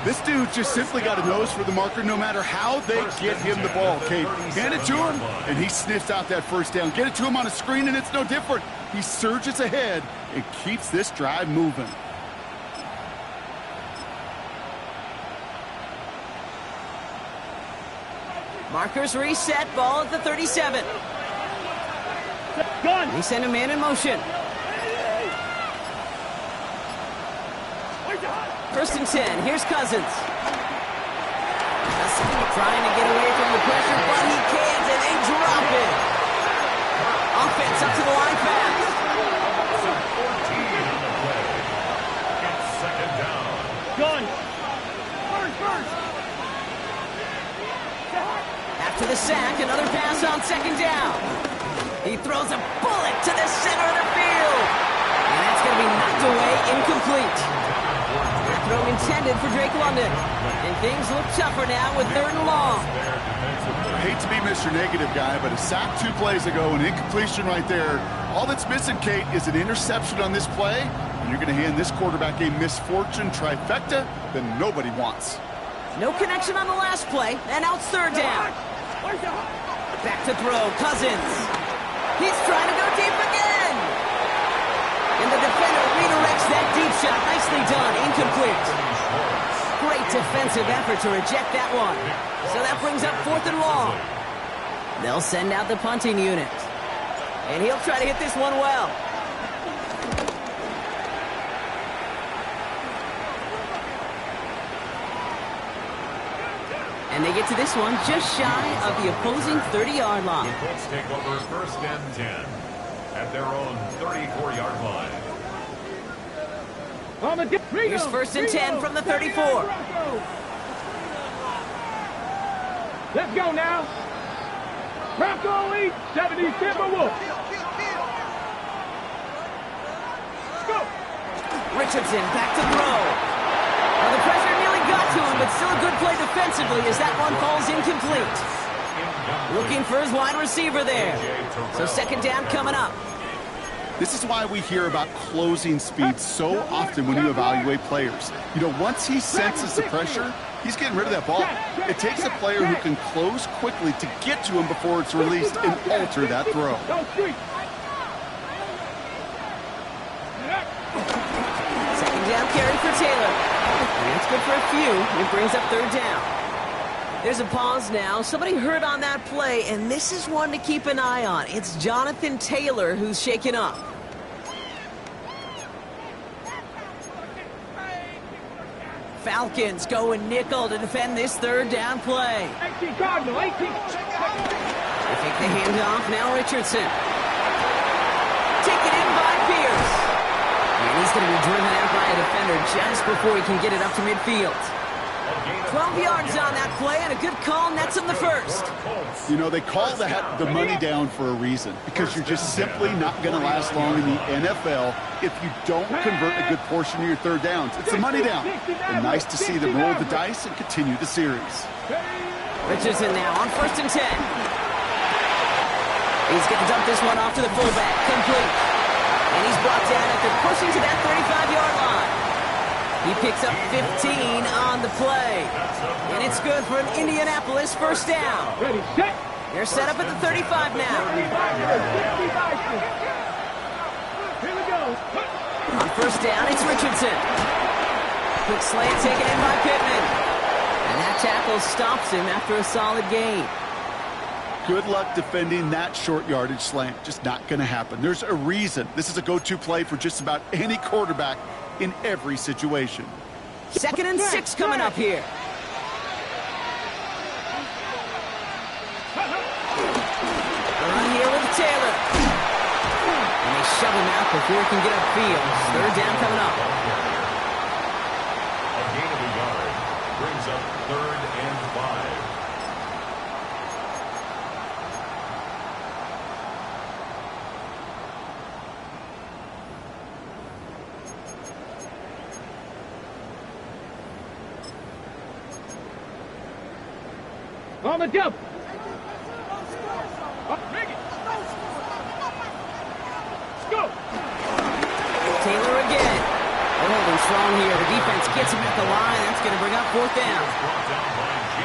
This dude just simply got a nose for the marker no matter how they get him the ball, Kate. Hand it to him, and he sniffs out that 1st down. Get it to him on a screen, and it's no different. He surges ahead and keeps this drive moving. Markers reset, ball at the 37. Gun. They send a man in motion. 1st and 10, here's Cousins. Trying to get away from the pressure, but he can't, and they drop it. Offense up to the line fast. 14 on the play. It's 2nd down. Gun. First. After the sack, another pass on 2nd down. He throws a bullet to the center of the field. And that's going to be knocked away, incomplete. They're throwing intended for Drake London. And things look tougher now with 3rd and long. I hate to be Mr. Negative guy, but a sack 2 plays ago, an incompletion right there. All that's missing, Kate, is an interception on this play, and you're going to hand this quarterback a misfortune trifecta that nobody wants. No connection on the last play, and now it's 3rd down. Back to throw, Cousins. He's trying to go deep again. And the defender redirects that deep shot. Nicely done, incomplete. Great defensive effort to reject that one. So that brings up 4th and long. They'll send out the punting unit. And he'll try to hit this one well. And they get to this one just shy of the opposing 30-yard line. The Colts take over 1st and 10 at their own 34-yard line. Here's 1st and 10 from the 34. Let's go now. Bronco Elite 70 Timberwolf. Go. Richardson back to throw. Well, the pressure nearly got to him, but still a good play defensively as that one falls incomplete. Looking for his wide receiver there. So 2nd down coming up. This is why we hear about closing speed so often when you evaluate players. You know, once he senses the pressure, he's getting rid of that ball. It takes a player who can close quickly to get to him before it's released and alter that throw. 2nd down carry for Taylor. And that's good for a few. It brings up 3rd down. There's a pause now. Somebody hurt on that play, and this is one to keep an eye on. It's Jonathan Taylor who's shaken up. Falcons going nickel to defend this 3rd down play. 18 Cardinal, 18. They take the handoff, now Richardson. Taken in by Pierce. And he's going to be driven out by a defender just before he can get it up to midfield. 12 yards on that play, and a good call nets him the 1st. You know, they call that the money down for a reason, because you're just simply not going to last long in the NFL if you don't convert a good portion of your 3rd downs. It's the money down. And nice to see them roll the dice and continue the series. Richardson now on 1st and 10. He's going to dump this one off to the fullback. Complete. And he's brought down after pushing to that 35-yard line. He picks up 15 on the play. And it's good for an Indianapolis 1st down. Ready, set. They're set up at the 35 now. Here we go. On 1st down, it's Richardson. Quick slant taken in by Pittman. And that tackle stops him after a solid gain. Good luck defending that short yardage slant. Just not going to happen. There's a reason. This is a go-to play for just about any quarterback in every situation. 2nd and 6 coming up here. Run here with Taylor. And they shove him out before he can get upfield. 3rd down coming up. A gain of a yard brings up 3rd and 5. On the jump. Go. Taylor again. They're holding strong here. The defense gets him at the line. That's going to bring up 4th down.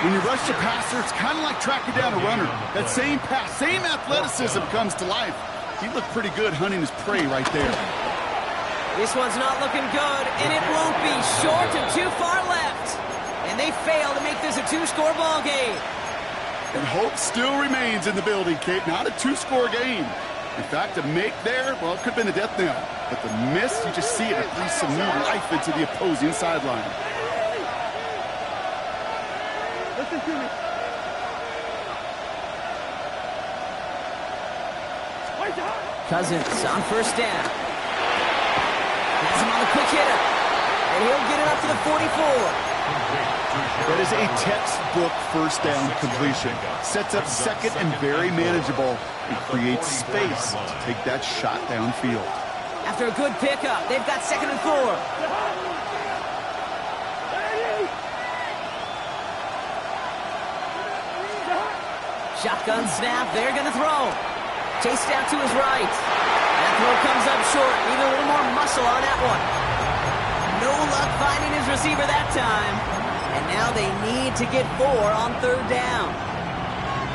When you rush the passer, it's kind of like tracking down a runner. That same pass, same athleticism comes to life. He looked pretty good hunting his prey right there. This one's not looking good, and it won't be. Short and too far left. And they fail to make this a 2-score ball game. And hope still remains in the building, Kate. Not a 2-score game. In fact, a make there, well, it could have been a death knell. But the miss, you just see it breathe some new life into the opposing sideline. Listen to me. Cousins on 1st down. Has him on the quick hitter. And he'll get it up to the 44. That is a textbook 1st down completion. Sets up 2nd and very manageable. It creates space to take that shot downfield. After a good pickup, they've got 2nd and 4. Shotgun snap, they're going to throw. Chased out to his right. That throw comes up short. Need a little more muscle on that one. No luck finding his receiver that time. And now they need to get 4 on 3rd down.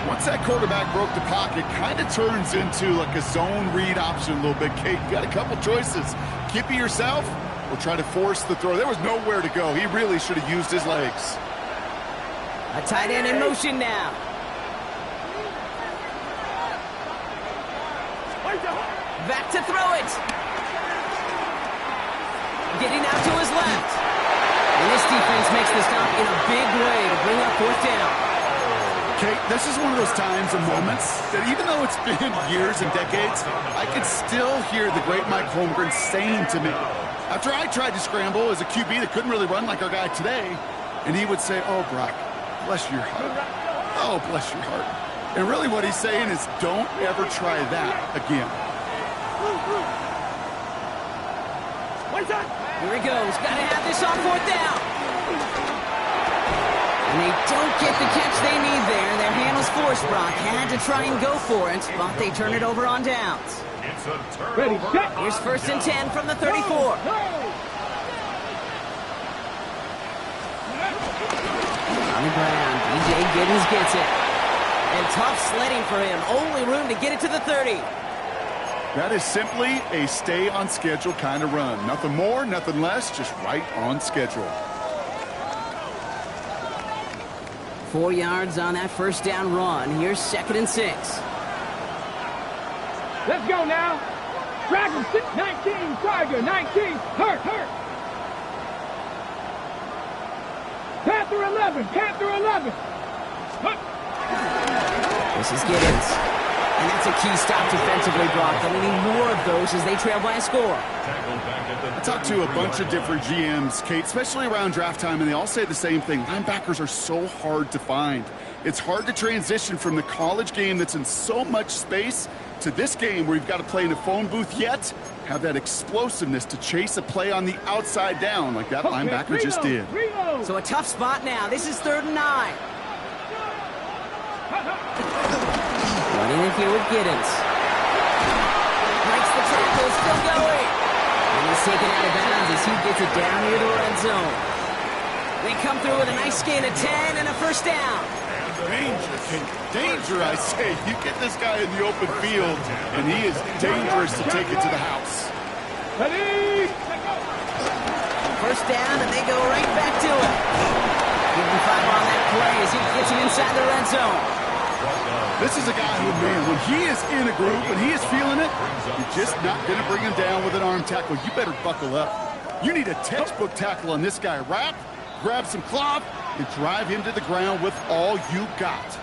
Once that quarterback broke the pocket, kind of turns into like a zone read option a little bit. Kate, you got a couple choices. Keep it yourself or try to force the throw. There was nowhere to go. He really should have used his legs. A tight end in motion now. Back to throw it. Getting out to his left. And this defense makes the stop in a big way to bring up 4th down. Kate, this is one of those times and moments that even though it's been years and decades, I can still hear the great Mike Holmgren saying to me, after I tried to scramble as a QB that couldn't really run like our guy today, and he would say, "Oh, Brock, bless your heart. Oh, bless your heart." And really what he's saying is, don't ever try that again. Here he goes. Got to have this on 4th down. And they don't get the catch they need there. Their hand was forced, Brock. Had to try and go for it, but they turn it over on downs. It's a turnover. Ready, set. Here's 1st and 10 from the 34. On the ground, DJ Giddens gets it. And tough sledding for him. Only room to get it to the 30. That is simply a stay on schedule kind of run. Nothing more, nothing less, just right on schedule. 4 yards on that 1st down run. Here's 2nd and 6. Let's go now. Dragon 19, Tiger 19, hurt. Panther 11. Hurt. This is Giddens. And that's a key stop defensively, Brock. They'll need more of those as they trail by a score. I talked to a bunch of different GMs, Kate, especially around draft time, and they all say the same thing. Linebackers are so hard to find. It's hard to transition from the college game that's in so much space to this game where you've got to play in a phone booth, yet have that explosiveness to chase a play on the outside down like that linebacker just did. So a tough spot now. This is 3rd and 9. Running in here with Giddens. Breaks the tackle, still going. And he's taken out of bounds as he gets it down near the red zone. They come through with a nice gain of 10 and a 1st down. Danger, I say. You get this guy in the open field, and he is dangerous to take it to the house. Ready. 1st down, and they go right back to it. Give him 5 on that play as he gets it inside the red zone. This is a guy who, man, when he is in a group, when he is feeling it, you're just not going to bring him down with an arm tackle. You better buckle up. You need a textbook tackle on this guy. Wrap, grab some cloth, and drive him to the ground with all you got.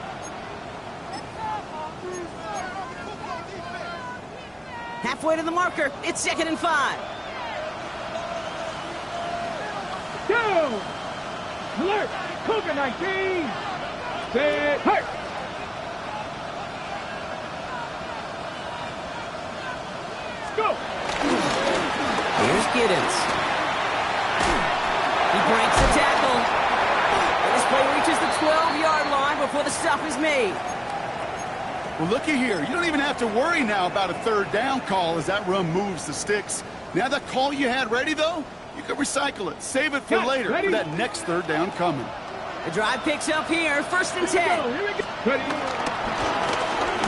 Halfway to the marker. It's 2nd and 5. Go. Alert. Cougar 19. Set. Hurt. Go. Here's Giddens. He breaks the tackle. And this play reaches the 12-yard line before the stop is made. Well, looky here. You don't even have to worry now about a 3rd down call as that run moves the sticks. Now that call you had ready, though, you can recycle it. Save it for later for that next 3rd down coming. The drive picks up here. 1st and 10. Ready.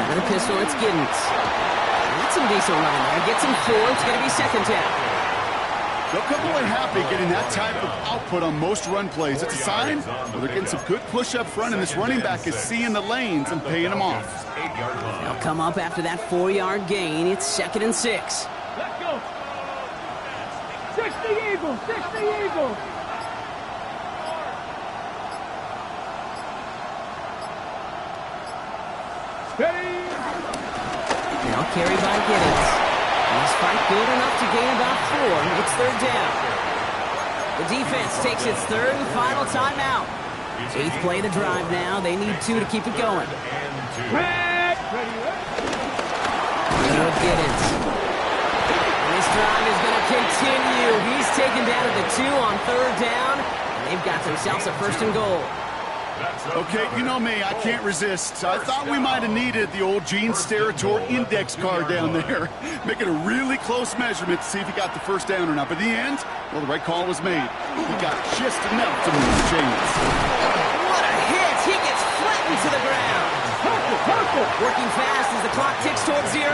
Another pistol. It's Giddens. That's some decent running there. Gets him 4. It's going to be 2nd down. They'll come away happy getting that type of output on most run plays. It's a sign where they're getting some good push up front, and this running back is seeing the lanes and paying them off. They'll come up after that 4-yard gain. It's 2nd and 6. Let's go. 60 Eagles. 60 Eagles. Ready. Now carried by Giddens. He's fight good enough to gain about 4. It's 3rd down. The defense takes its 3rd and final timeout. 8th play of the drive now. They need 2 to keep it going. Ready. Giddens. This drive is going to continue. He's taken down at the 2 on 3rd down. And they've got themselves a 1st and goal. Okay, you know me, I can't resist. I thought we might have needed the old Gene Steratore index card down there. Make it a really close measurement to see if he got the first down or not. But in the end, well, the right call was made. He got just enough to move the chains. What a hit! He gets flattened to the ground. Working fast as the clock ticks towards 0.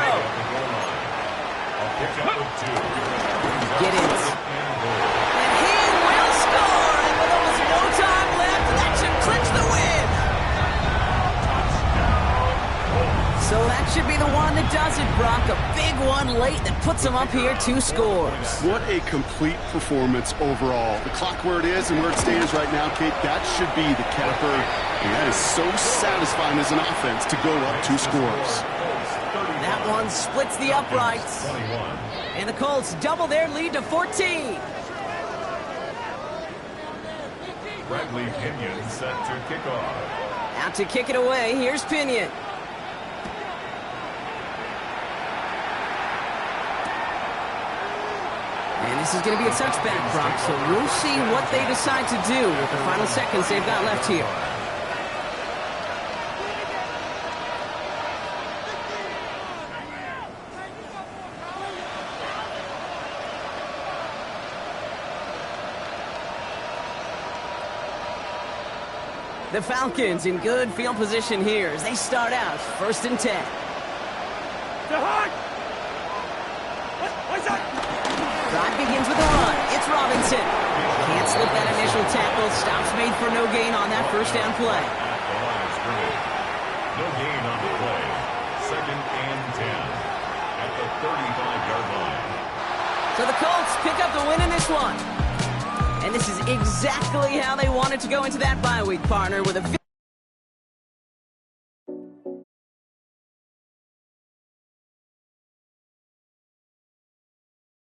Get it. And he will score! And with almost no time left, that should clinch the win! So that should be the one that does it, Brock. A big one late that puts him up here 2 scores. What a complete performance overall. The clock where it is and where it stands right now, Kate, that should be the capper. And that is so satisfying as an offense to go up 2 scores. That one splits the uprights. And the Colts double their lead to 14. Bradley Pinion set to kick off. Out to kick it away, here's Pinion. And this is going to be a touchback, Brock, so we'll see what they decide to do with the final seconds they've got left here. The Falcons in good field position here as they start out 1st and 10. Drive begins with a run. It's Robinson. Can't slip that initial tackle. Stops made for no gain on that first down play. No gain on the play. 2nd and 10 at the 35-yard line. So the Colts pick up the win in this one. And this is exactly how they wanted to go into that bye week, partner, with a